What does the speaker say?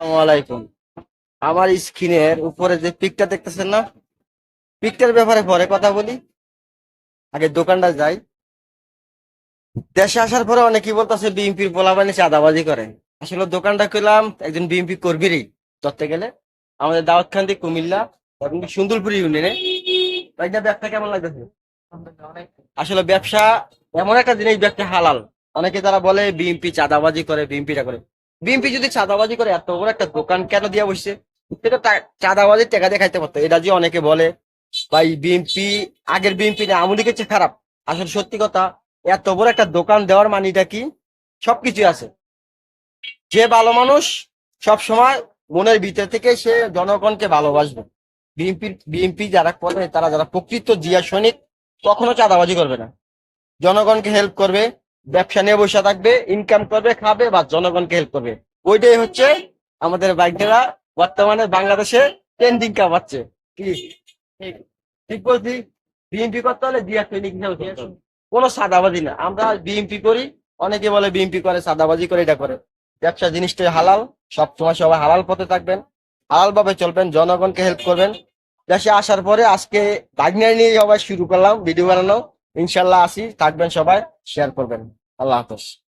আসসালামু আলাইকুম। আমার স্ক্রিনের উপরে যে পিকটা দেখতেছেন না, পিকটার ব্যাপারে পরে কথা বলি। আগে দোকানটা যাই। দেশে আসার পরে অনেকেই বলতেছে বিএনপির পোলাপানি চাঁদাবাজি করে। আসলে দোকানটা করলাম একজন বিএনপি কর্মীরই ধরতে গেলে, আমাদের দাউদকান্দি কুমিল্লা এবং সুন্দরপুর ইউনিয়নে। এটা ব্যবসা কেমন লাগতেছে? আসলে ব্যবসা এমন একটা জিনিস, ব্যবসা হালাল। অনেকে তারা বলে বিএনপি চাঁদাবাজি করে, বিএনপিটা করে। বিএনপি যদি চাঁদাবাজি করে এত বড় একটা দোকান কেন দিয়া বসছে? সেটা চাঁদাবাজির টাকা দিয়ে খাইতে পারতো। এটা যে অনেকে বলে ভাই বিএনপি আগের বিএনপি না আওয়ামী লীগের চেয়ে খারাপ। আসলে সত্যি কথা, এত বড় একটা দোকান দেওয়ার মানিটা কি? সবকিছু আছে। যে ভালো মানুষ সব সময় মনের ভিতর থেকে সে জনগণকে ভালোবাসবে। বিএনপি যারা করে, তারা যারা প্রকৃত জিয়া সৈনিক, কখনো চাঁদাবাজি করবে না। জনগণকে হেল্প করবে, ব্যবসা নিয়ে বসে থাকবে, ইনকাম করবে, খাবে বা জনগণকে হেল্প করবে। ওইটাই হচ্ছে আমাদের বাইকরা বর্তমানে বাংলাদেশে ট্রেন্ডিং কামাচ্ছে। কি ঠিক ঠিক বলছি? বিএনপি করতে হলে জিয়া সৈনিক হিসাবে করতে হবে। কোনো সাদাবাজি না। আমরা বিএনপি করি, অনেকে বলে বিএনপি করে সাদাবাজি করে, এটা করে। ব্যবসা জিনিসটা হালাল। সবসময় সবাই হালাল পথে থাকবেন, হালাল ভাবে চলবেন, জনগণকে হেল্প করবেন। দেশে আসার পরে আজকে বাইক নিয়ে সবাই শুরু করলাম ভিডিও বানানো। ইনশাল্লাহ আসি, থাকবেন সবাই, শেয়ার করবেন। আল্লাহ হাফেজ।